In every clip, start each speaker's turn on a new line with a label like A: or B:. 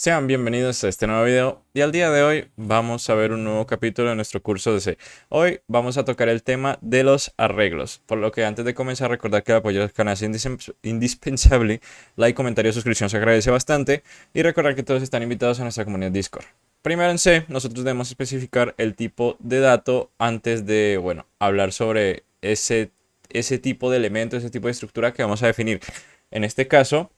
A: Sean bienvenidos a este nuevo video y al día de hoy vamos a ver un nuevo capítulo de nuestro curso de C. Hoy vamos a tocar el tema de los arreglos, por lo que antes de comenzar recordar que el apoyo al canal es indispensable, like, comentario, suscripción se agradece bastante y recordar que todos están invitados a nuestra comunidad Discord. Primero en C, nosotros debemos especificar el tipo de dato antes de, bueno, hablar sobre ese tipo de elemento, ese tipo de estructura que vamos a definir. En este caso,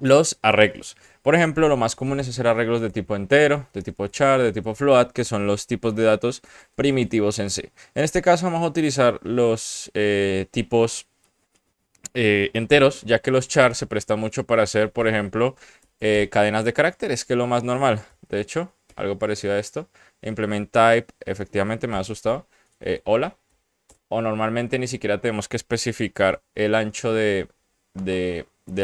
A: los arreglos. Por ejemplo, lo más común es hacer arreglos de tipo entero, de tipo char, de tipo float, que son los tipos de datos primitivos en C. En este caso vamos a utilizar los tipos enteros, ya que los char se prestan mucho para hacer, por ejemplo, cadenas de caracteres, que es lo más normal. De hecho, algo parecido a esto. Implement type, efectivamente me ha asustado. Hola. O normalmente ni siquiera tenemos que especificar el ancho del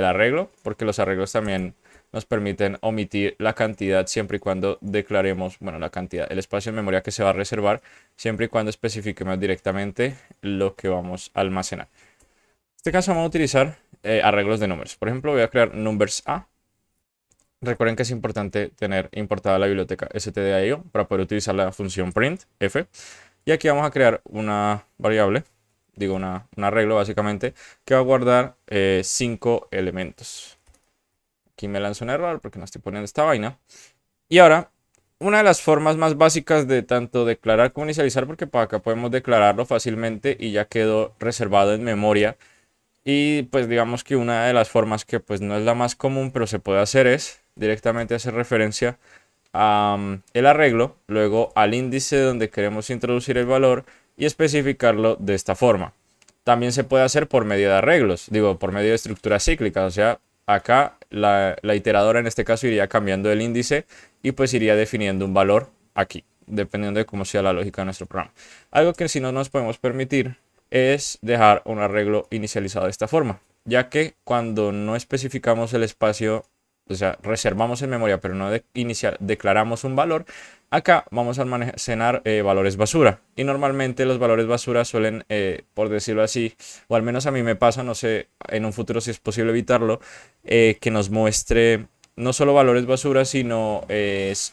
A: arreglo, porque los arreglos también nos permiten omitir la cantidad siempre y cuando declaremos, bueno, la cantidad, el espacio en memoria que se va a reservar, siempre y cuando especifiquemos directamente lo que vamos a almacenar. En este caso vamos a utilizar arreglos de números. Por ejemplo, voy a crear numbers A. Recuerden que es importante tener importada la biblioteca stdio para poder utilizar la función print f. Y aquí vamos a crear una variable, digo un arreglo básicamente, que va a guardar 5 elementos. Aquí me lanza un error porque no estoy poniendo esta vaina. Y ahora, una de las formas más básicas de tanto declarar como inicializar, porque para acá podemos declararlo fácilmente y ya quedó reservado en memoria. Y pues digamos que una de las formas que pues no es la más común, pero se puede hacer es directamente hacer referencia a el arreglo, luego al índice donde queremos introducir el valor y especificarlo de esta forma. También se puede hacer por medio de arreglos, digo, por medio de estructuras cíclicas, o sea, acá la iteradora en este caso iría cambiando el índice y pues iría definiendo un valor aquí, dependiendo de cómo sea la lógica de nuestro programa. Algo que si no nos podemos permitir es dejar un arreglo inicializado de esta forma, ya que cuando no especificamos el espacio, o sea, reservamos en memoria, pero no declaramos un valor, acá vamos a almacenar valores basura. Y normalmente los valores basura suelen, por decirlo así, o al menos a mí me pasa, no sé en un futuro si es posible evitarlo, que nos muestre no solo valores basura, sino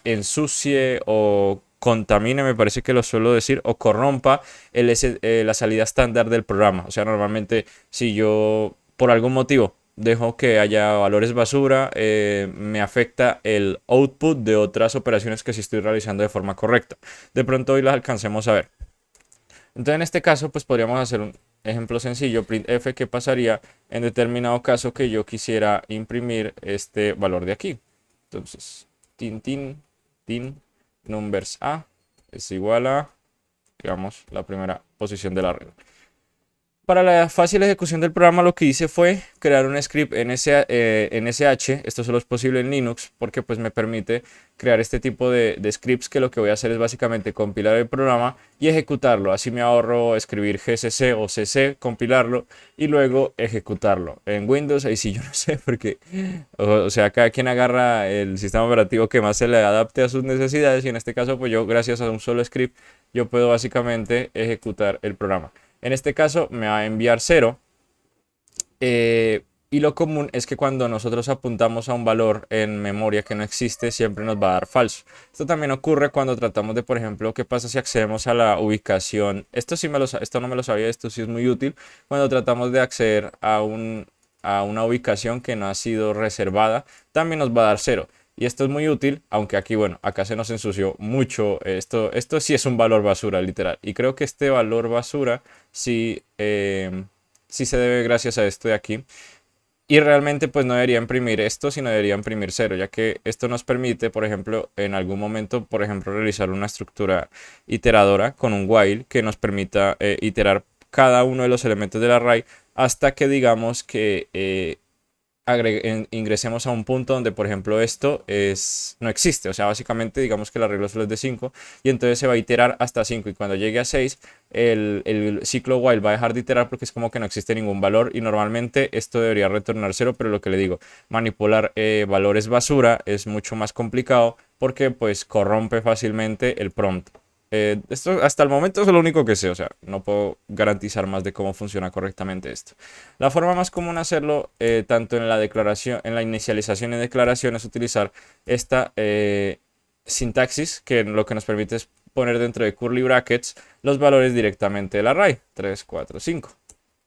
A: ensucie o contamine, me parece que lo suelo decir, o corrompa la salida estándar del programa. O sea, normalmente si yo por algún motivo dejo que haya valores basura, me afecta el output de otras operaciones que sí estoy realizando de forma correcta. De pronto hoy las alcancemos a ver. Entonces en este caso pues podríamos hacer un ejemplo sencillo, printf, que pasaría en determinado caso que yo quisiera imprimir este valor de aquí. Entonces, tin, numbers a es igual a, digamos, la primera posición de la regla. Para la fácil ejecución del programa lo que hice fue crear un script en SH. Esto solo es posible en Linux porque pues me permite crear este tipo de scripts, que lo que voy a hacer es básicamente compilar el programa y ejecutarlo. Así me ahorro escribir gcc o cc, compilarlo y luego ejecutarlo. En Windows ahí sí yo no sé porque, o sea, cada quien agarra el sistema operativo que más se le adapte a sus necesidades, y en este caso pues yo, gracias a un solo script, yo puedo básicamente ejecutar el programa. En este caso me va a enviar 0. Y lo común es que cuando nosotros apuntamos a un valor en memoria que no existe, siempre nos va a dar falso. Esto también ocurre cuando tratamos de, por ejemplo, qué pasa si accedemos a la ubicación. Esto no me lo sabía, esto sí es muy útil. Cuando tratamos de acceder a una ubicación que no ha sido reservada, también nos va a dar 0. Y esto es muy útil, aunque aquí, bueno, acá se nos ensució mucho. Esto sí es un valor basura, literal. Y creo que este valor basura sí, sí se debe gracias a esto de aquí. Y realmente pues no debería imprimir esto, sino debería imprimir 0, ya que esto nos permite, por ejemplo, en algún momento, por ejemplo, realizar una estructura iteradora con un while que nos permita iterar cada uno de los elementos del array hasta que digamos que ingresemos a un punto donde, por ejemplo, esto no existe. O sea, básicamente digamos que el arreglo solo es de 5 y entonces se va a iterar hasta 5, y cuando llegue a 6 el ciclo while va a dejar de iterar porque es como que no existe ningún valor, y normalmente esto debería retornar 0, pero lo que le digo, manipular valores basura es mucho más complicado porque pues corrompe fácilmente el prompt. Esto hasta el momento es lo único que sé, o sea, no puedo garantizar más de cómo funciona correctamente esto. La forma más común de hacerlo, tanto en la declaración, en la inicialización y declaración, es utilizar esta sintaxis, que lo que nos permite es poner dentro de curly brackets los valores directamente del array, 3, 4, 5,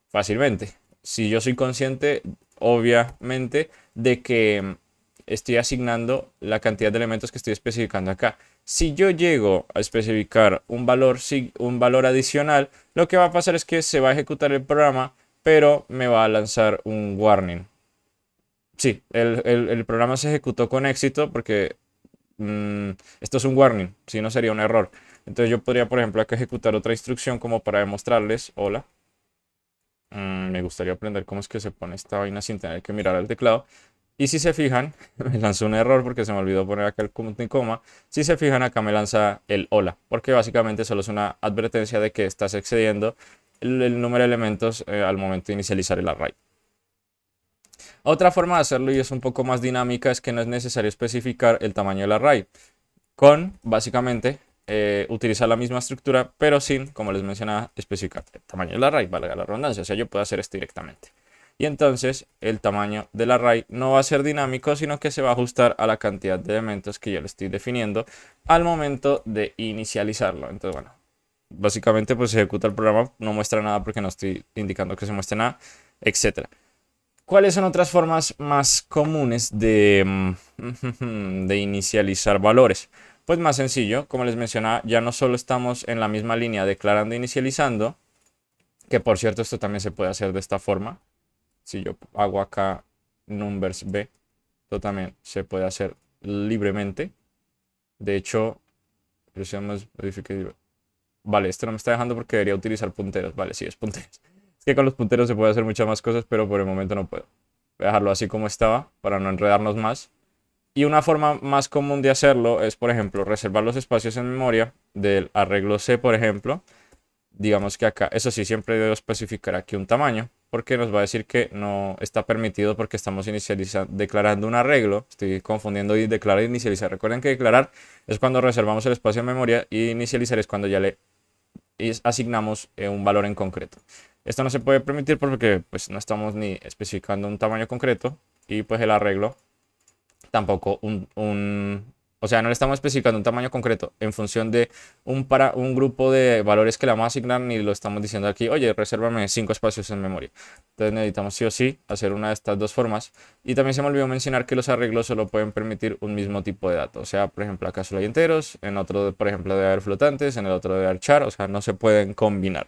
A: fácilmente. Si yo soy consciente, obviamente, de que estoy asignando la cantidad de elementos que estoy especificando acá. Si yo llego a especificar un valor adicional, lo que va a pasar es que se va a ejecutar el programa, pero me va a lanzar un warning. Sí, el programa se ejecutó con éxito porque esto es un warning, si no sería un error. Entonces yo podría, por ejemplo, acá ejecutar otra instrucción como para demostrarles, hola. Me gustaría aprender cómo es que se pone esta vaina sin tener que mirar al teclado. Y si se fijan, me lanzó un error porque se me olvidó poner acá el punto y coma. Si se fijan, acá me lanza el hola, porque básicamente solo es una advertencia de que estás excediendo el número de elementos al momento de inicializar el array. Otra forma de hacerlo, y es un poco más dinámica, es que no es necesario especificar el tamaño del array. Con, básicamente, utilizar la misma estructura, pero sin, como les mencionaba, especificar el tamaño del array, valga la redundancia. O sea, yo puedo hacer esto directamente. Y entonces el tamaño del array no va a ser dinámico, sino que se va a ajustar a la cantidad de elementos que yo le estoy definiendo al momento de inicializarlo. Entonces, bueno, básicamente pues se ejecuta el programa, no muestra nada porque no estoy indicando que se muestre nada, etcétera. ¿Cuáles son otras formas más comunes de inicializar valores? Pues más sencillo, como les mencionaba, ya no solo estamos en la misma línea declarando e inicializando, que por cierto esto también se puede hacer de esta forma. Si yo hago acá numbers b, esto también se puede hacer libremente. De hecho, vale, esto no me está dejando porque debería utilizar punteros. Vale, sí, es punteros. Es que con los punteros se puede hacer muchas más cosas, pero por el momento no puedo. Voy a dejarlo así como estaba para no enredarnos más. Y una forma más común de hacerlo es, por ejemplo, reservar los espacios en memoria del arreglo C, por ejemplo. Digamos que acá, eso sí, siempre debo especificar aquí un tamaño, porque nos va a decir que no está permitido porque estamos declarando un arreglo. Estoy confundiendo y declarar e inicializar. Recuerden que declarar es cuando reservamos el espacio en memoria y inicializar es cuando ya le asignamos un valor en concreto. Esto no se puede permitir porque pues, no estamos ni especificando un tamaño concreto y pues el arreglo tampoco o sea, no le estamos especificando un tamaño concreto en función de un grupo de valores que le vamos a asignar, ni lo estamos diciendo aquí, oye, resérvame 5 espacios en memoria. Entonces necesitamos sí o sí hacer una de estas dos formas. Y también se me olvidó mencionar que los arreglos solo pueden permitir un mismo tipo de datos. O sea, por ejemplo, acá solo hay enteros, en otro, por ejemplo, debe haber flotantes, en el otro debe haber char, o sea, no se pueden combinar.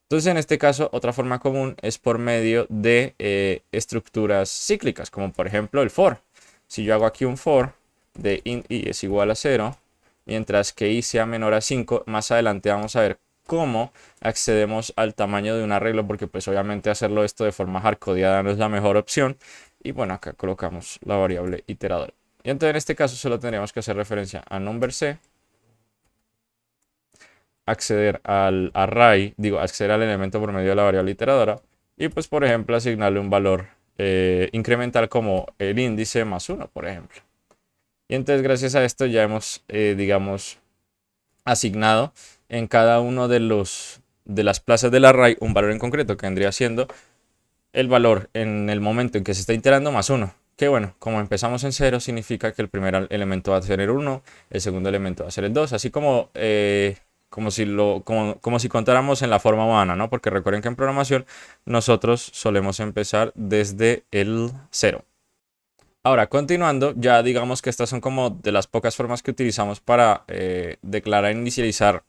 A: Entonces, en este caso, otra forma común es por medio de estructuras cíclicas, como por ejemplo el for. Si yo hago aquí un for de int i es igual a 0, mientras que i sea menor a 5, más adelante vamos a ver cómo accedemos al tamaño de un arreglo, porque pues obviamente hacerlo esto de forma hardcodeada no es la mejor opción. Y bueno, acá colocamos la variable iteradora. Y entonces en este caso solo tendríamos que hacer referencia a number c, acceder al array, acceder al elemento por medio de la variable iteradora y pues por ejemplo asignarle un valor incremental como el índice más 1, por ejemplo. Y entonces gracias a esto ya hemos, digamos, asignado en cada uno de las plazas del array un valor en concreto que vendría siendo el valor en el momento en que se está iterando más 1. Que bueno, como empezamos en 0 significa que el primer elemento va a ser el 1, el segundo elemento va a ser el 2, así como como si contáramos en la forma humana, ¿no? Porque recuerden que en programación nosotros solemos empezar desde el 0. Ahora, continuando, ya digamos que estas son como de las pocas formas que utilizamos para declarar e inicializar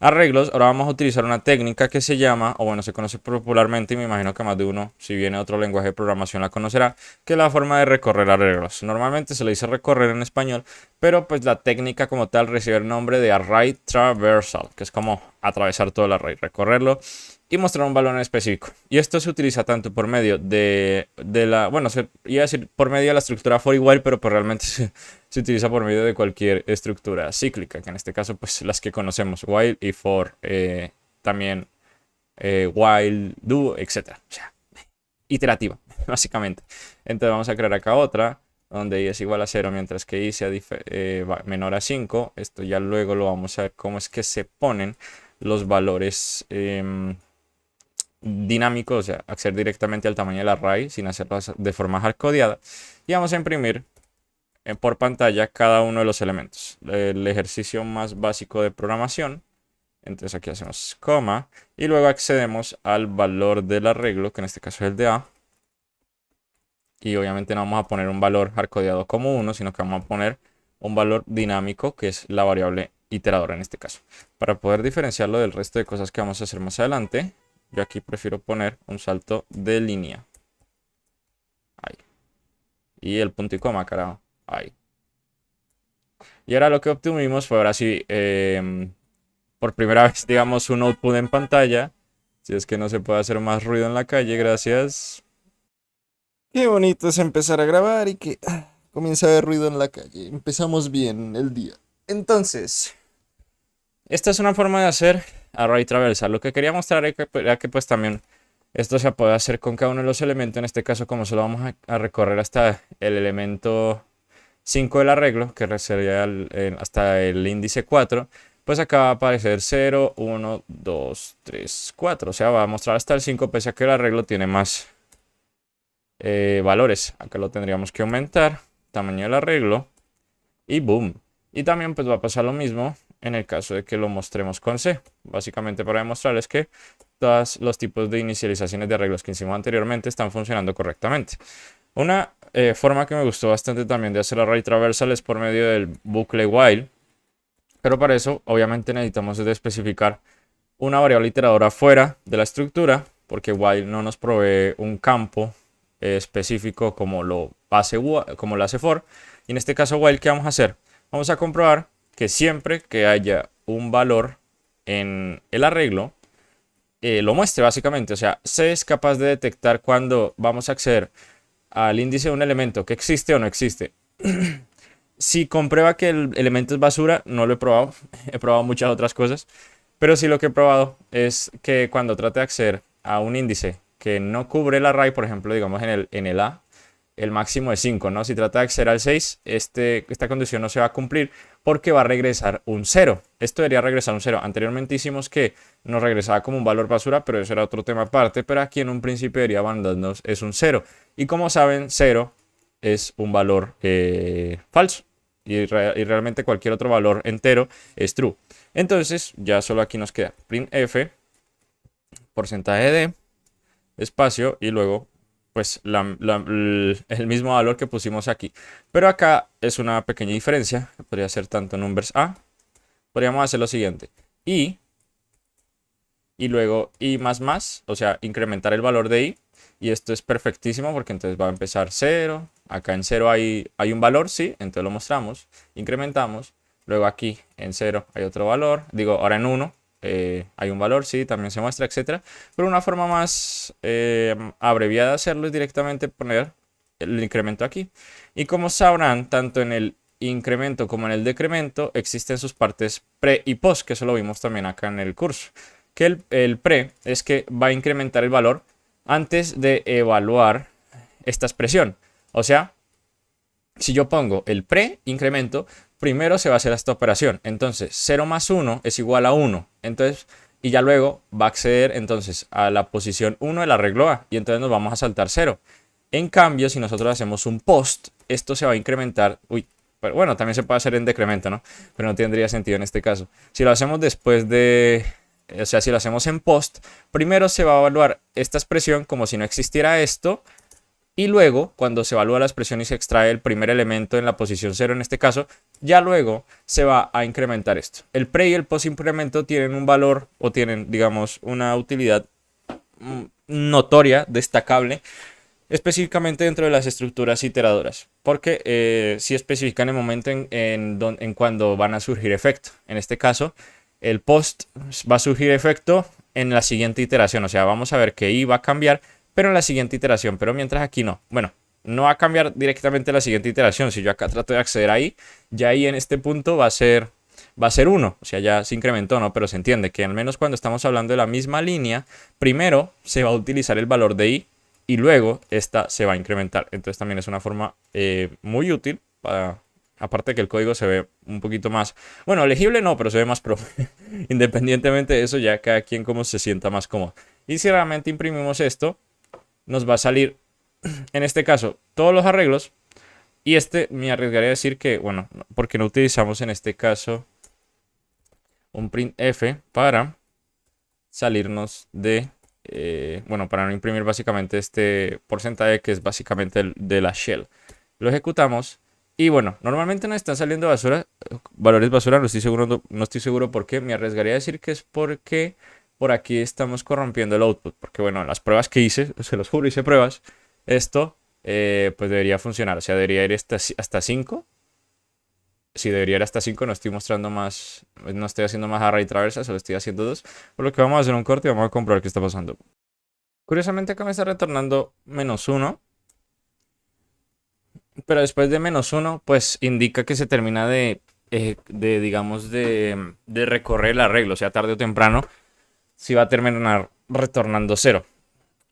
A: arreglos. Ahora vamos a utilizar una técnica que se llama, o bueno, se conoce popularmente y me imagino que más de uno, si viene otro lenguaje de programación, la conocerá, que es la forma de recorrer arreglos. Normalmente se le dice recorrer en español, pero pues la técnica como tal recibe el nombre de array traversal, que es como atravesar todo el array, recorrerlo y mostrar un valor en específico. Y esto se utiliza tanto por medio de la, bueno, iba a decir por medio de la estructura for igual, pero pues realmente se utiliza por medio de cualquier estructura cíclica, que en este caso pues las que conocemos, while y for, también while, do, etc. O sea, iterativa, básicamente. Entonces vamos a crear acá otra. donde i es igual a 0, mientras que i sea menor a 5. Esto ya luego lo vamos a ver cómo es que se ponen los valores dinámicos, o sea, acceder directamente al tamaño del array sin hacerlo de forma hardcodeada. Y vamos a imprimir por pantalla cada uno de los elementos. El ejercicio más básico de programación. Entonces aquí hacemos coma y luego accedemos al valor del arreglo, que en este caso es el de a. Y obviamente no vamos a poner un valor hardcodeado como 1, sino que vamos a poner un valor dinámico, que es la variable iteradora en este caso. Para poder diferenciarlo del resto de cosas que vamos a hacer más adelante, yo aquí prefiero poner un salto de línea. Ahí. Y el punto y coma, carajo. Ahí. Y ahora lo que obtuvimos fue ahora sí, por primera vez, digamos, un output en pantalla. Si es que no se puede hacer más ruido en la calle, gracias. Qué bonito es empezar a grabar y que comienza a haber ruido en la calle. Empezamos bien el día. Entonces, esta es una forma de hacer array traversal. Lo que quería mostrar era que pues también esto se puede hacer con cada uno de los elementos. En este caso, como solo vamos a recorrer hasta el elemento 5 del arreglo, que sería hasta el índice 4, pues acá va a aparecer 0, 1, 2, 3, 4. O sea, va a mostrar hasta el 5, pese a que el arreglo tiene más valores. Acá lo tendríamos que aumentar, tamaño del arreglo, y boom. Y también pues va a pasar lo mismo en el caso de que lo mostremos con C. Básicamente para demostrarles que todos los tipos de inicializaciones de arreglos que hicimos anteriormente están funcionando correctamente. Una forma que me gustó bastante también de hacer array traversal es por medio del bucle while. Pero para eso obviamente necesitamos especificar una variable iteradora fuera de la estructura, porque while no nos provee un campo específico como lo hace for. Y en este caso while, ¿qué vamos a hacer? Vamos a comprobar que siempre que haya un valor en el arreglo, lo muestre básicamente. O sea, C es capaz de detectar cuando vamos a acceder al índice de un elemento que existe o no existe. Si comprueba que el elemento es basura, no lo he probado. He probado muchas otras cosas. Pero sí lo que he probado es que cuando trate de acceder a un índice que no cubre el array, por ejemplo, digamos en el A, el máximo es 5, ¿no? Si trata de acceder al 6, esta condición no se va a cumplir porque va a regresar un 0. Esto debería regresar un 0. Anteriormente hicimos que nos regresaba como un valor basura, pero eso era otro tema aparte. Pero aquí en un principio debería mandarnos es un 0. Y como saben, 0 es un valor falso. Y realmente cualquier otro valor entero es true. Entonces ya solo aquí nos queda printf, porcentaje de, espacio y luego pues el mismo valor que pusimos aquí. Pero acá es una pequeña diferencia. Podría ser tanto numbers a. Podríamos hacer lo siguiente. Y luego i más, o sea, incrementar el valor de i. Y esto es perfectísimo porque entonces va a empezar 0. Acá en 0 hay un valor, sí, entonces lo mostramos. Incrementamos. Luego aquí en 0 hay otro valor. Digo, ahora en 1 hay un valor, sí, también se muestra, etc. Pero una forma más abreviada de hacerlo es directamente poner el incremento aquí. Y como sabrán, tanto en el incremento como en el decremento existen sus partes pre y post, que eso lo vimos también acá en el curso. Que el pre es que va a incrementar el valor antes de evaluar esta expresión. O sea, si yo pongo el pre-incremento, primero se va a hacer esta operación. Entonces, 0 más 1 es igual a 1. Entonces, y ya luego va a acceder entonces a la posición 1 del arreglo A. Y entonces nos vamos a saltar 0. En cambio, si nosotros hacemos un post, esto se va a incrementar. Uy, pero bueno, también se puede hacer en decremento, ¿no? Pero no tendría sentido en este caso. Si lo hacemos después de... O sea, si lo hacemos en post, primero se va a evaluar esta expresión como si no existiera esto. Y luego, cuando se evalúa la expresión y se extrae el primer elemento en la posición 0 en este caso, ya luego se va a incrementar esto. El pre y el post incremento tienen un valor o tienen, digamos, una utilidad notoria, destacable, específicamente dentro de las estructuras iteradoras. Porque sí especifican el momento en cuando van a surgir efectos. En este caso, el post va a surgir efecto en la siguiente iteración. O sea, vamos a ver que i va a cambiar, pero en la siguiente iteración. Pero mientras aquí no. Bueno, no va a cambiar directamente la siguiente iteración. Si yo acá trato de acceder ahí, ya ahí en este punto va a ser 1. O sea, ya se incrementó, ¿no? Pero se entiende que al menos cuando estamos hablando de la misma línea, primero se va a utilizar el valor de i y luego esta se va a incrementar. Entonces también es una forma muy útil para, aparte de que el código se ve un poquito más, bueno, legible no, pero se ve más pro. Independientemente de eso, ya cada quien como se sienta más cómodo. Y si realmente imprimimos esto, nos va a salir, en este caso, todos los arreglos. Y me arriesgaría a decir que, bueno, porque no utilizamos en este caso un printf para salirnos de, bueno, para no imprimir básicamente este porcentaje que es básicamente de la shell. Lo ejecutamos y bueno, normalmente nos están saliendo basura, valores basura, no estoy seguro por qué. Me arriesgaría a decir que es porque por aquí estamos corrompiendo el output, porque bueno, las pruebas que hice, se los juro, hice pruebas, esto pues debería funcionar, o sea, debería ir hasta 5. Si debería ir hasta 5, no estoy mostrando más, no estoy haciendo más array traversa, solo estoy haciendo 2. Por lo que vamos a hacer un corte y vamos a comprobar qué está pasando. Curiosamente acá me está retornando -1. Pero después de -1, pues indica que se termina digamos, de recorrer el arreglo. O sea, tarde o temprano, si va a terminar retornando 0.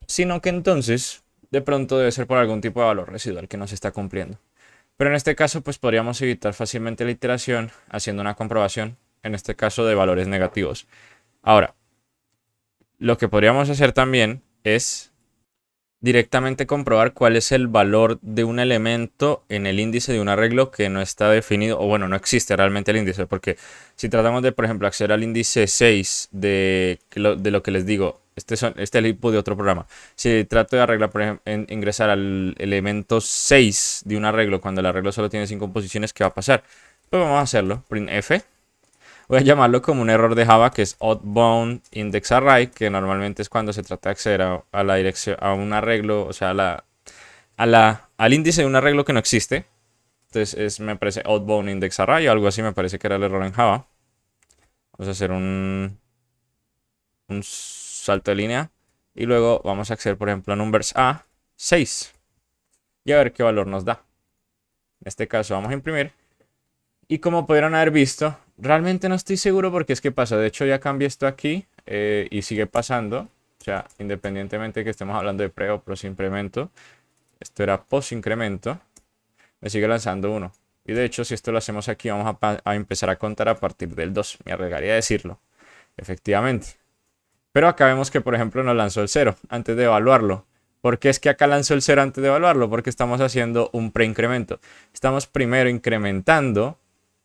A: Sino que entonces, de pronto debe ser por algún tipo de valor residual que no se está cumpliendo. Pero en este caso, pues podríamos evitar fácilmente la iteración haciendo una comprobación, en este caso de valores negativos. Ahora, lo que podríamos hacer también es directamente comprobar cuál es el valor de un elemento en el índice de un arreglo que no está definido, o bueno, no existe realmente el índice, porque si tratamos de, por ejemplo, acceder al índice 6 de lo que les digo, este es el input de otro programa. Si trato de arreglar, por ejemplo, ingresar al elemento 6 de un arreglo cuando el arreglo solo tiene 5 posiciones, ¿qué va a pasar? Pues vamos a hacerlo, printf. Voy a llamarlo como un error de Java que es outbound index array, que normalmente es cuando se trata de acceder a la dirección, a un arreglo, o sea, al índice de un arreglo que no existe. Entonces me parece outbound index array o algo así, me parece que era el error en Java. Vamos a hacer un salto de línea y luego vamos a acceder, por ejemplo, a numbers a 6 y a ver qué valor nos da. En este caso vamos a imprimir. Y como pudieron haber visto, realmente no estoy seguro porque es que pasa. De hecho, ya cambié esto aquí y sigue pasando. O sea, independientemente de que estemos hablando de pre o post incremento, esto era post incremento, me sigue lanzando 1. Y de hecho, si esto lo hacemos aquí, vamos a empezar a contar a partir del 2. Me arriesgaría a decirlo, efectivamente. Pero acá vemos que, por ejemplo, nos lanzó el 0 antes de evaluarlo. ¿Por qué es que acá lanzó el 0 antes de evaluarlo? Porque estamos haciendo un preincremento. Estamos primero incrementando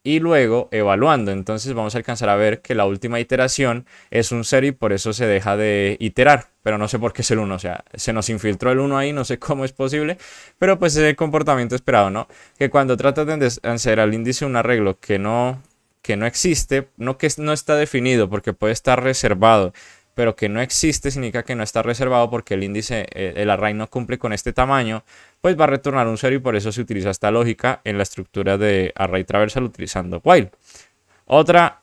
A: y luego evaluando. Entonces vamos a alcanzar a ver que la última iteración es un 0 y por eso se deja de iterar. Pero no sé por qué es el 1. O sea, se nos infiltró el 1 ahí, no sé cómo es posible. Pero pues es el comportamiento esperado, ¿no? Que cuando tratas de hacer al índice un arreglo que no existe, no que no está definido porque puede estar reservado, pero que no existe significa que no está reservado porque el índice, el array no cumple con este tamaño, pues va a retornar un 0 y por eso se utiliza esta lógica en la estructura de array traversal utilizando while. Otra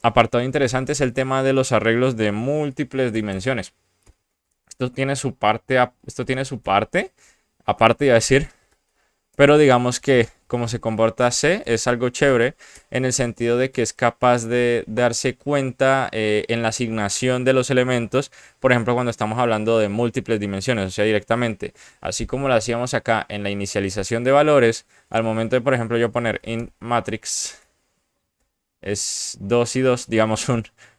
A: apartado interesante es el tema de los arreglos de múltiples dimensiones. Esto tiene su parte, aparte de decir, pero digamos que como se comporta C es algo chévere en el sentido de que es capaz de darse cuenta en la asignación de los elementos, por ejemplo cuando estamos hablando de múltiples dimensiones, o sea directamente, así como lo hacíamos acá en la inicialización de valores, al momento de por ejemplo yo poner int matrix es 2 y 2, digamos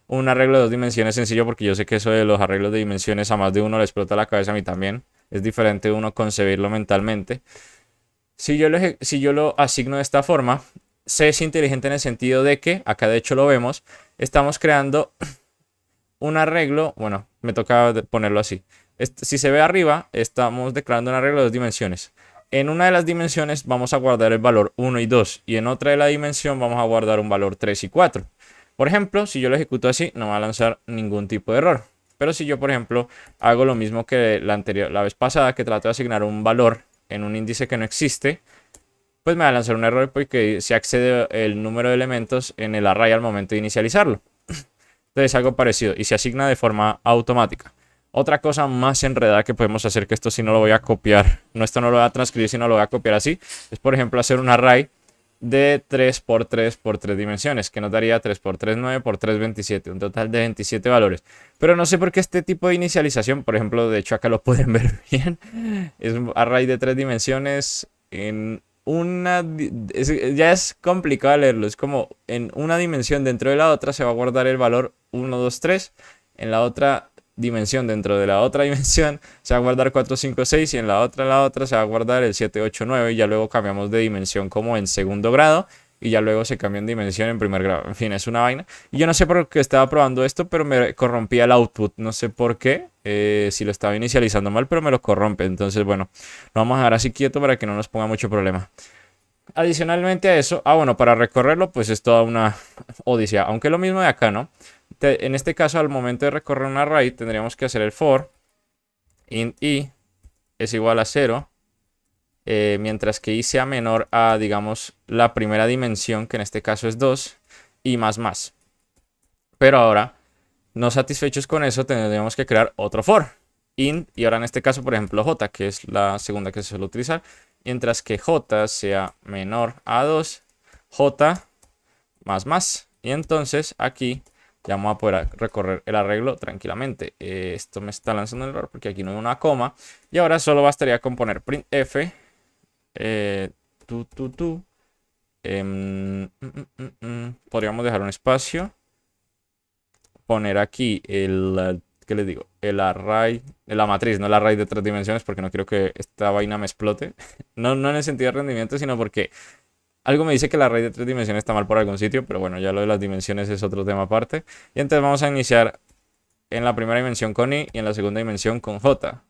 A: un arreglo de 2 dimensiones sencillo, porque yo sé que eso de los arreglos de dimensiones a más de uno le explota la cabeza a mí también, es diferente uno concebirlo mentalmente. Si yo lo asigno de esta forma, C es inteligente en el sentido de que, acá de hecho lo vemos, estamos creando un arreglo, bueno, me toca ponerlo así. Si se ve arriba, estamos declarando un arreglo de 2 dimensiones. En una de las dimensiones vamos a guardar el valor 1 y 2 y en otra de la dimensión vamos a guardar un valor 3 y 4. Por ejemplo, si yo lo ejecuto así, no va a lanzar ningún tipo de error. Pero si yo, por ejemplo, hago lo mismo que la vez pasada, que trato de asignar un valor en un índice que no existe, pues me va a lanzar un error porque se accede el número de elementos en el array al momento de inicializarlo. Entonces algo parecido y se asigna de forma automática. Otra cosa más enredada que podemos hacer, que esto sí no lo voy a copiar, esto no lo voy a transcribir, sino lo voy a copiar así, es por ejemplo hacer un array de 3 por 3 por 3 dimensiones, que nos daría 3 por 3, 9 por 3, 27, un total de 27 valores. Pero no sé por qué este tipo de inicialización, por ejemplo, de hecho acá lo pueden ver bien, es un array de 3 dimensiones en una... ya es complicado leerlo, es como en una dimensión dentro de la otra se va a guardar el valor 1, 2, 3, en la otra dimensión dentro de la otra dimensión se va a guardar 4, 5, 6 y en la otra se va a guardar el 7, 8, 9 y ya luego cambiamos de dimensión como en segundo grado y ya luego se cambia en dimensión en primer grado. En fin, es una vaina. Y yo no sé por qué estaba probando esto, pero me corrompía el output. No sé por qué, si lo estaba inicializando mal, pero me lo corrompe. Entonces, bueno, lo vamos a dejar así quieto para que no nos ponga mucho problema. Adicionalmente a eso, bueno, para recorrerlo pues es toda una odisea, aunque lo mismo de acá, ¿no? En este caso, al momento de recorrer un array, tendríamos que hacer el for int i es igual a 0, mientras que i sea menor a, digamos, la primera dimensión, que en este caso es 2, y más. Pero ahora, no satisfechos con eso, tendríamos que crear otro for int, y ahora en este caso, por ejemplo, j, que es la segunda que se suele utilizar, mientras que j sea menor a 2, j más. Y entonces aquí ya vamos a poder recorrer el arreglo tranquilamente. Esto me está lanzando un error porque aquí no hay una coma. Y ahora solo bastaría con poner printf. Podríamos dejar un espacio. Poner aquí el... ¿Qué les digo? El array, la matriz, no el array de 3 dimensiones, porque no quiero que esta vaina me explote. No en el sentido de rendimiento, sino porque algo me dice que el array de 3 dimensiones está mal por algún sitio, pero bueno, ya lo de las dimensiones es otro tema aparte. Y entonces vamos a iniciar en la primera dimensión con i y en la segunda dimensión con j.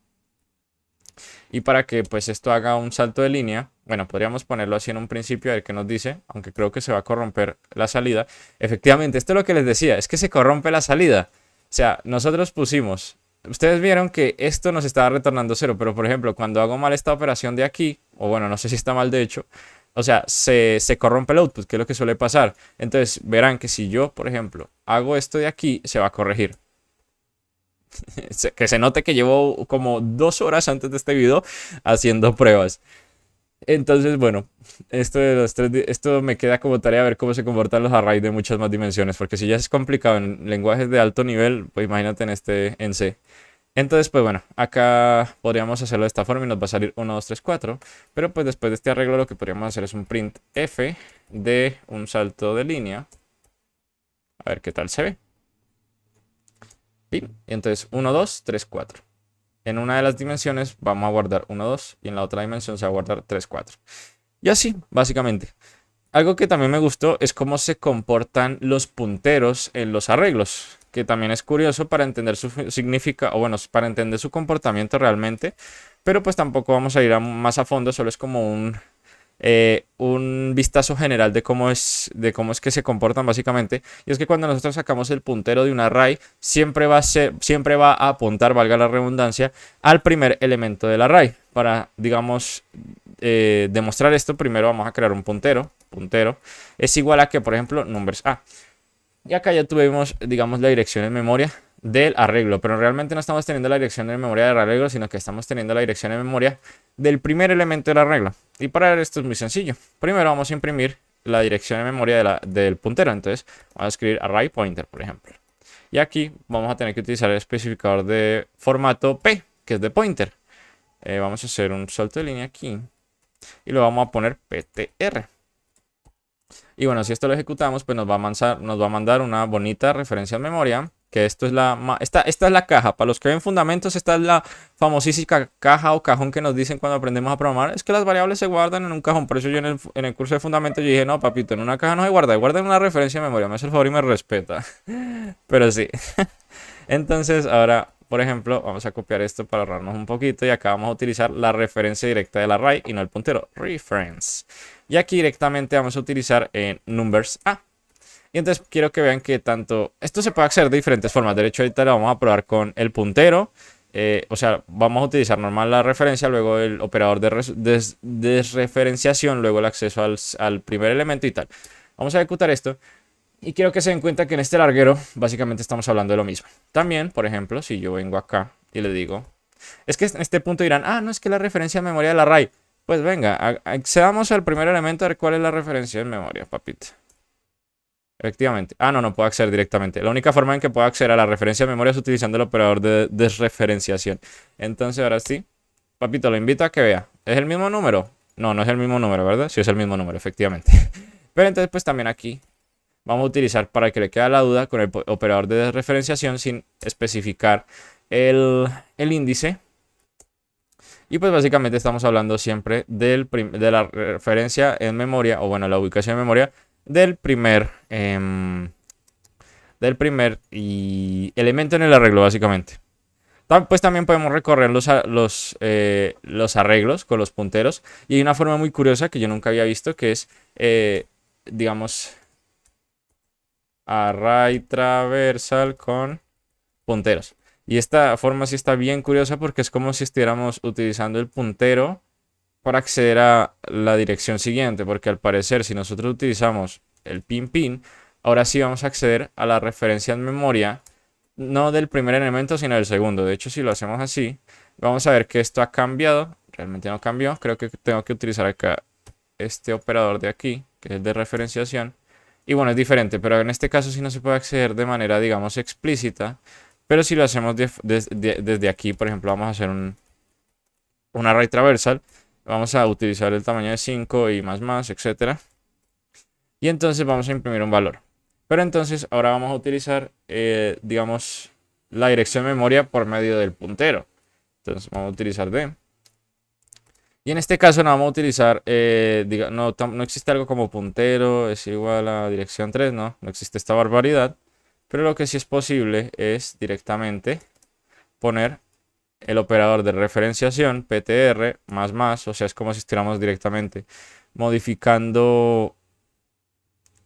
A: Y para que pues esto haga un salto de línea, bueno, podríamos ponerlo así en un principio a ver qué nos dice, aunque creo que se va a corromper la salida. Efectivamente, esto es lo que les decía, es que se corrompe la salida. O sea, nosotros pusimos, ustedes vieron que esto nos estaba retornando 0, pero por ejemplo, cuando hago mal esta operación de aquí, o bueno, no sé si está mal de hecho, o sea, se corrompe el output, que es lo que suele pasar. Entonces verán que si yo, por ejemplo, hago esto de aquí, se va a corregir. Que se note que llevo como 2 horas antes de este video haciendo pruebas. Entonces, bueno, esto me queda como tarea ver cómo se comportan los arrays de muchas más dimensiones. Porque si ya es complicado en lenguajes de alto nivel, pues imagínate en C. Entonces, pues bueno, acá podríamos hacerlo de esta forma y nos va a salir 1, 2, 3, 4. Pero pues después de este arreglo lo que podríamos hacer es un print f de un salto de línea. A ver qué tal se ve. Y entonces 1, 2, 3, 4. En una de las dimensiones vamos a guardar 1, 2 y en la otra dimensión se va a guardar 3, 4. Y así, básicamente. Algo que también me gustó es cómo se comportan los punteros en los arreglos, que también es curioso para entender su significado, o bueno, para entender su comportamiento realmente, pero pues tampoco vamos a ir más a fondo, solo es como un vistazo general de cómo es que se comportan básicamente. Y es que cuando nosotros sacamos el puntero de un array, siempre va a apuntar, valga la redundancia, al primer elemento del array. Para, digamos, demostrar esto, primero vamos a crear un puntero es igual a que, por ejemplo, numbers a. Y acá ya tuvimos, digamos, la dirección en memoria del arreglo, pero realmente no estamos teniendo la dirección en memoria del arreglo, sino que estamos teniendo la dirección en memoria del primer elemento del arreglo. Y para esto es muy sencillo. Primero vamos a imprimir la dirección en memoria del puntero. Entonces vamos a escribir array pointer, por ejemplo. Y aquí vamos a tener que utilizar el especificador de formato P, que es de pointer. Vamos a hacer un salto de línea aquí y lo vamos a poner ptr. Y bueno, si esto lo ejecutamos, pues nos va a mandar una bonita referencia en memoria. Que esto es esta es la caja. Para los que ven fundamentos, esta es la famosísima caja o cajón que nos dicen cuando aprendemos a programar. Es que las variables se guardan en un cajón. Por eso yo en el curso de fundamentos yo dije, no, papito, en una caja no se guarda en una referencia de memoria. Me hace el favor y me respeta. Pero sí. Entonces, ahora, por ejemplo, vamos a copiar esto para ahorrarnos un poquito. Y acá vamos a utilizar la referencia directa del array y no el puntero. Reference. Y aquí directamente vamos a utilizar numbers a. Y entonces quiero que vean que esto se puede hacer de diferentes formas. De hecho, ahorita lo vamos a probar con el puntero. O sea, vamos a utilizar normal la referencia, luego el operador de desreferenciación, luego el acceso al primer elemento y tal. Vamos a ejecutar esto. Y quiero que se den cuenta que en este larguero básicamente estamos hablando de lo mismo. También, por ejemplo, si yo vengo acá y le digo... Es que en este punto dirán, no es que la referencia de memoria del array. Pues venga, accedamos al primer elemento a ver cuál es la referencia en memoria, papito. Efectivamente. Ah, no, no puedo acceder directamente. La única forma en que puedo acceder a la referencia de memoria es utilizando el operador de desreferenciación. Entonces, ahora sí, papito, lo invito a que vea. ¿Es el mismo número? No, no es el mismo número, ¿verdad? Sí, es el mismo número, efectivamente. Pero entonces, pues también aquí vamos a utilizar, para que le quede la duda, con el operador de desreferenciación sin especificar el índice. Y pues básicamente estamos hablando siempre de la referencia en memoria, o bueno, la ubicación en memoria del primer elemento en el arreglo, básicamente. Pues también podemos recorrer los arreglos con los punteros. Y hay una forma muy curiosa que yo nunca había visto, que es, digamos, array traversal con punteros. Y esta forma sí está bien curiosa porque es como si estuviéramos utilizando el puntero para acceder a la dirección siguiente, porque al parecer si nosotros utilizamos el pin, ahora sí vamos a acceder a la referencia en memoria, no del primer elemento, sino del segundo. De hecho, si lo hacemos así, vamos a ver que esto ha cambiado. Realmente no cambió. Creo que tengo que utilizar acá este operador de aquí, que es el de referenciación. Y bueno, es diferente, pero en este caso sí no se puede acceder de manera, digamos, explícita. Pero si lo hacemos desde aquí, por ejemplo, vamos a hacer un array traversal. Vamos a utilizar el tamaño de 5 y más, etcétera. Y entonces vamos a imprimir un valor. Pero entonces ahora vamos a utilizar, digamos, la dirección de memoria por medio del puntero. Entonces vamos a utilizar D. Y en este caso no vamos a utilizar, no existe algo como puntero es igual a dirección 3, no existe esta barbaridad. Pero lo que sí es posible es directamente poner el operador de referenciación, ptr, o sea, es como si estuviéramos directamente modificando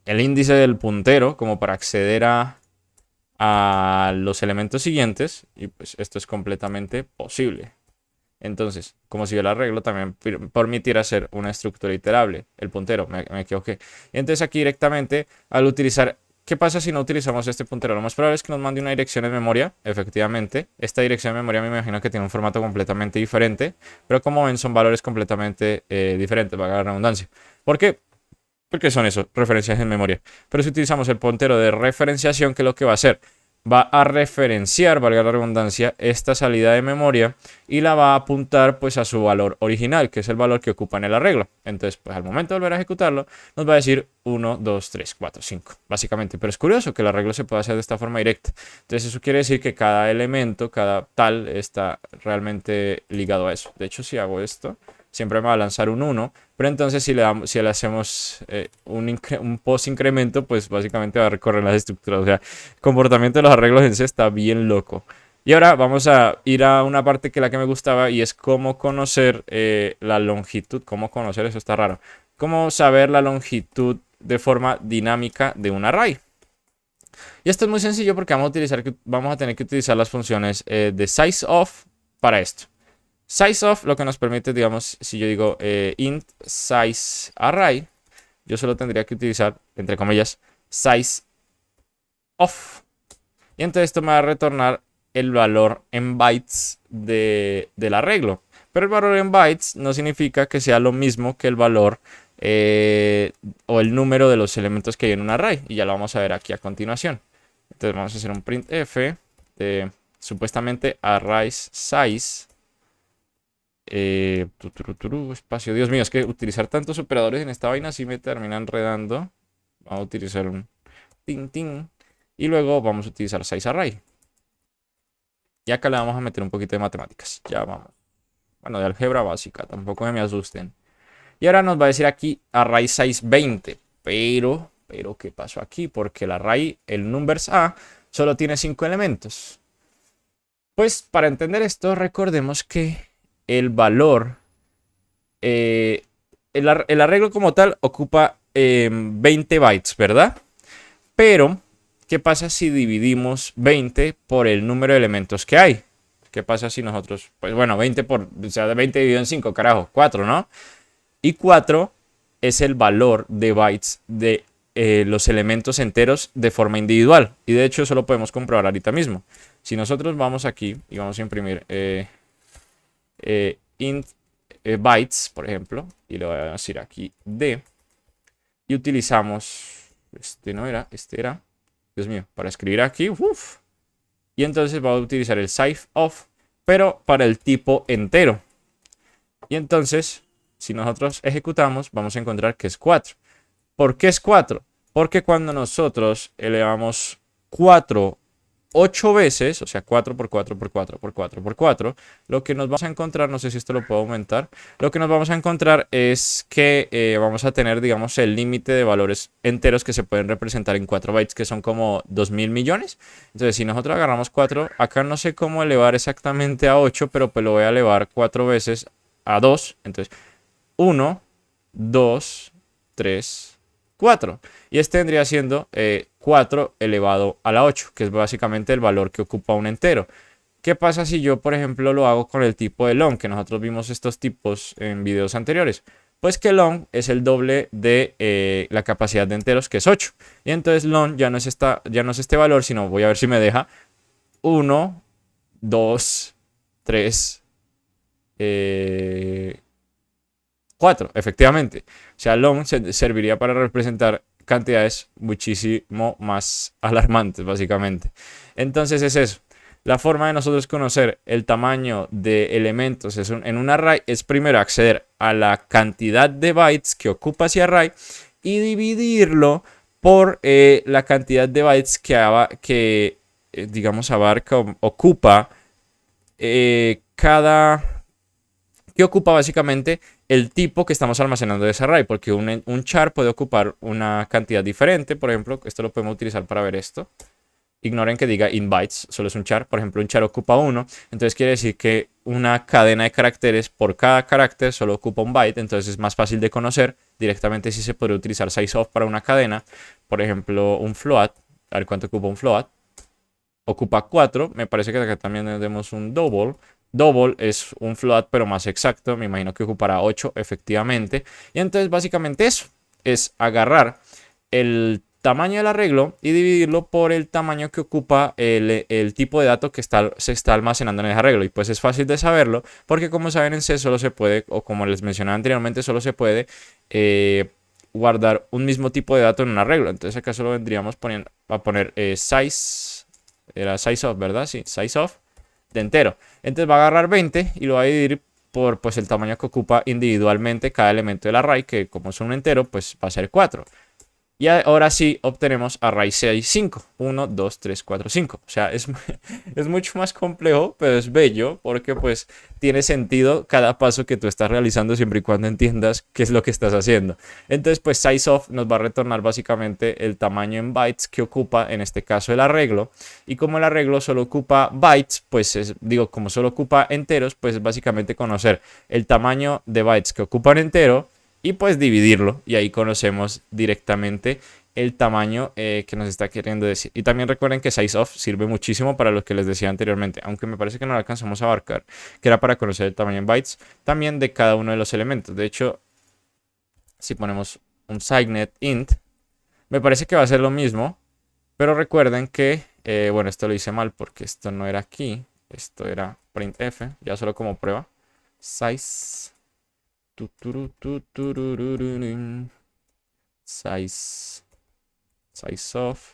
A: el índice del puntero como para acceder a los elementos siguientes, y pues esto es completamente posible. Entonces, como si yo el arreglo también permitiera hacer una estructura iterable, el puntero, me equivoqué. Y entonces aquí directamente, al utilizar, ¿qué pasa si no utilizamos este puntero? Lo más probable es que nos mande una dirección en memoria, efectivamente. Esta dirección en memoria me imagino que tiene un formato completamente diferente, pero como ven son valores completamente diferentes, valga la redundancia. ¿Por qué? Porque son eso, referencias en memoria. Pero si utilizamos el puntero de referenciación, ¿qué es lo que va a hacer? Va a referenciar, valga la redundancia, esta salida de memoria y la va a apuntar pues a su valor original, que es el valor que ocupa en el arreglo. Entonces, pues al momento de volver a ejecutarlo, nos va a decir 1, 2, 3, 4, 5, básicamente. Pero es curioso que el arreglo se pueda hacer de esta forma directa. Entonces, eso quiere decir que cada elemento, cada tal, está realmente ligado a eso. De hecho, si hago esto, siempre me va a lanzar un 1, pero entonces si le hacemos un post incremento, pues básicamente va a recorrer las estructuras. O sea, el comportamiento de los arreglos en C está bien loco. Y ahora vamos a ir a una parte que es la que me gustaba, y es cómo conocer la longitud. ¿Cómo conocer? Eso está raro. Cómo saber la longitud de forma dinámica de un array. Y esto es muy sencillo porque vamos a tener que utilizar las funciones de sizeOf para esto. SizeOf lo que nos permite, digamos, si yo digo int size array, yo solo tendría que utilizar, entre comillas, sizeOf. Y entonces esto me va a retornar el valor en bytes del arreglo. Pero el valor en bytes no significa que sea lo mismo que el valor o el número de los elementos que hay en un array. Y ya lo vamos a ver aquí a continuación. Entonces vamos a hacer un printf de supuestamente array size. Espacio. Dios mío, es que utilizar tantos operadores en esta vaina sí me termina enredando. Vamos a utilizar un tin. Y luego vamos a utilizar size array. Y acá le vamos a meter un poquito de matemáticas. Ya vamos. Bueno, de álgebra básica, tampoco me asusten. Y ahora nos va a decir aquí array size 20. Pero, ¿qué pasó aquí? Porque el array, el numbers A, solo tiene 5 elementos. Pues para entender esto, recordemos que el valor, el arreglo como tal ocupa 20 bytes, ¿verdad? Pero, ¿qué pasa si dividimos 20 por el número de elementos que hay? ¿Qué pasa si nosotros, pues bueno, 20 dividido en 5, carajo, 4, ¿no? Y 4 es el valor de bytes de los elementos enteros de forma individual. Y de hecho eso lo podemos comprobar ahorita mismo. Si nosotros vamos aquí y vamos a imprimir int bytes, por ejemplo, y le voy a decir aquí D, y utilizamos, este era, Dios mío, para escribir aquí, y entonces va a utilizar el sizeof, pero para el tipo entero. Y entonces, si nosotros ejecutamos, vamos a encontrar que es 4. ¿Por qué es 4? Porque cuando nosotros elevamos 4 8 veces, o sea, 4 por 4 por 4 por 4 por 4, lo que nos vamos a encontrar, no sé si esto lo puedo aumentar, lo que nos vamos a encontrar es que vamos a tener, digamos, el límite de valores enteros que se pueden representar en 4 bytes, que son como 2000 millones. Entonces, si nosotros agarramos 4, acá no sé cómo elevar exactamente a 8, pero pues lo voy a elevar 4 veces a 2. Entonces, 1, 2, 3, 4. Y este vendría siendo 4 elevado a la 8, que es básicamente el valor que ocupa un entero. ¿Qué pasa si yo, por ejemplo, lo hago con el tipo de long, que nosotros vimos estos tipos en videos anteriores? Pues que long es el doble de la capacidad de enteros, que es 8. Y entonces long ya no es este valor, sino voy a ver si me deja 1, 2, 3, 4, efectivamente. O sea, long serviría para representar cantidades muchísimo más alarmantes, básicamente. Entonces es eso. La forma de nosotros conocer el tamaño de elementos en un array es primero acceder a la cantidad de bytes que ocupa ese array y dividirlo por la cantidad de bytes que digamos, abarca o ocupa que ocupa básicamente el tipo que estamos almacenando de ese array, porque un char puede ocupar una cantidad diferente. Por ejemplo, esto lo podemos utilizar para ver esto. Ignoren que diga in bytes, solo es un char. Por ejemplo, un char ocupa 1, entonces quiere decir que una cadena de caracteres por cada carácter solo ocupa un byte, entonces es más fácil de conocer. Directamente sí se podría utilizar sizeof para una cadena. Por ejemplo, un float, a ver cuánto ocupa un float. Ocupa 4, me parece que acá también tenemos un double. Double es un float pero más exacto, me imagino que ocupará 8 efectivamente. Y entonces básicamente eso es agarrar el tamaño del arreglo y dividirlo por el tamaño que ocupa el tipo de dato que se está almacenando en el arreglo. Y pues es fácil de saberlo porque, como saben, en C solo se puede, o como les mencionaba anteriormente, solo se puede guardar un mismo tipo de dato en un arreglo. Entonces acá solo vendríamos a poner size, era sizeof, ¿verdad? Sí, sizeof de entero. Entonces va a agarrar 20 y lo va a dividir por pues el tamaño que ocupa individualmente cada elemento del array, que como es un entero, pues va a ser 4. Y ahora sí obtenemos array 5. 1, 2, 3, 4, 5. O sea, es mucho más complejo, pero es bello porque pues tiene sentido cada paso que tú estás realizando siempre y cuando entiendas qué es lo que estás haciendo. Entonces pues sizeof nos va a retornar básicamente el tamaño en bytes que ocupa en este caso el arreglo. Y como el arreglo solo ocupa bytes, pues como solo ocupa enteros, pues es básicamente conocer el tamaño de bytes que ocupa un entero y pues dividirlo, y ahí conocemos directamente el tamaño que nos está queriendo decir. Y también recuerden que sizeof sirve muchísimo para lo que les decía anteriormente, aunque me parece que no lo alcanzamos a abarcar, que era para conocer el tamaño en bytes también de cada uno de los elementos. De hecho, si ponemos un signet int, me parece que va a ser lo mismo, pero recuerden que, bueno, esto lo hice mal porque esto no era aquí, esto era printf, ya solo como prueba. Size sizeof,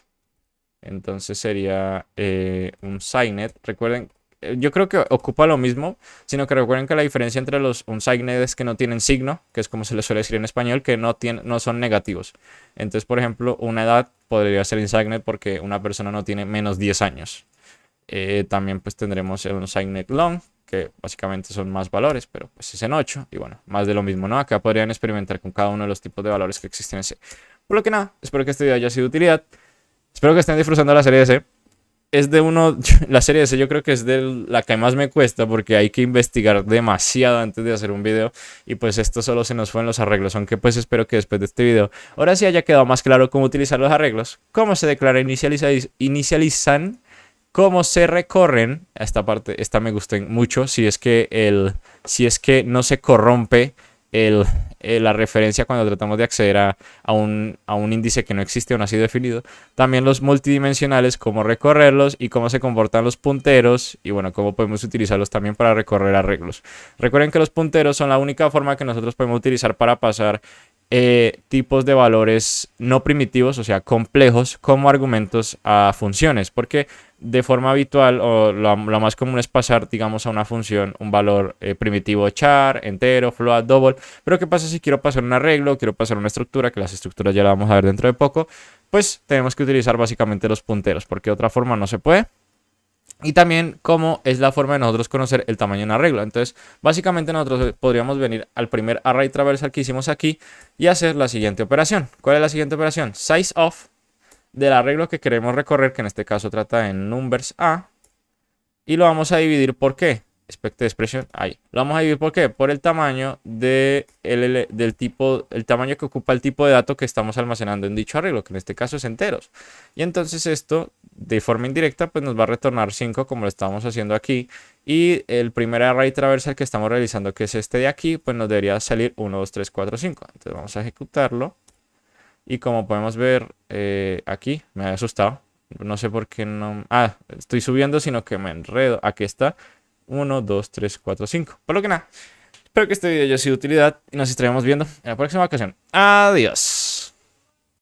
A: entonces sería un signet. Recuerden, yo creo que ocupa lo mismo, sino que recuerden que la diferencia entre un signet es que no tienen signo, que es como se le suele decir en español, que no son negativos. Entonces, por ejemplo, una edad podría ser insignet porque una persona no tiene menos 10 años. También pues tendremos un signet long, que básicamente son más valores, pero pues es en 8. Y bueno, más de lo mismo, ¿no? Acá podrían experimentar con cada uno de los tipos de valores que existen en C. Por lo que nada, espero que este video haya sido de utilidad. Espero que estén disfrutando la serie de C. La serie de C yo creo que es de la que más me cuesta porque hay que investigar demasiado antes de hacer un video. Y pues esto solo se nos fue en los arreglos, aunque pues espero que después de este video ahora sí haya quedado más claro cómo utilizar los arreglos, cómo se declara inicializan, cómo se recorren. Esta parte, esta me gustó mucho, si es que no se corrompe la referencia cuando tratamos de acceder a un índice que no existe o no ha sido definido. También los multidimensionales, cómo recorrerlos y cómo se comportan los punteros y bueno, cómo podemos utilizarlos también para recorrer arreglos. Recuerden que los punteros son la única forma que nosotros podemos utilizar para pasar tipos de valores no primitivos, o sea, complejos, como argumentos a funciones, porque de forma habitual o lo más común es pasar, digamos, a una función un valor primitivo char, entero, float, double. Pero ¿qué pasa si quiero pasar un arreglo, quiero pasar una estructura, que las estructuras ya la vamos a ver dentro de poco? Pues tenemos que utilizar básicamente los punteros, porque de otra forma no se puede. Y también cómo es la forma de nosotros conocer el tamaño de un arreglo. Entonces, básicamente nosotros podríamos venir al primer array traversal que hicimos aquí y hacer la siguiente operación. ¿Cuál es la siguiente operación? Size of del arreglo que queremos recorrer, que en este caso trata de numbers A. Y lo vamos a dividir por qué. Expected expression, ahí. Lo vamos a dividir por qué. Por el tamaño del tipo, el tamaño que ocupa el tipo de dato que estamos almacenando en dicho arreglo, que en este caso es enteros. Y entonces esto, de forma indirecta, pues nos va a retornar 5 como lo estamos haciendo aquí. Y el primer array traversal que estamos realizando, que es este de aquí, pues nos debería salir 1, 2, 3, 4, 5. Entonces vamos a ejecutarlo. Y como podemos ver aquí, me ha asustado. No sé por qué no... Ah, estoy subiendo, sino que me enredo. Aquí está. 1, 2, 3, 4, 5. Por lo que nada. Espero que este video haya sido de utilidad y nos estaremos viendo en la próxima ocasión. Adiós.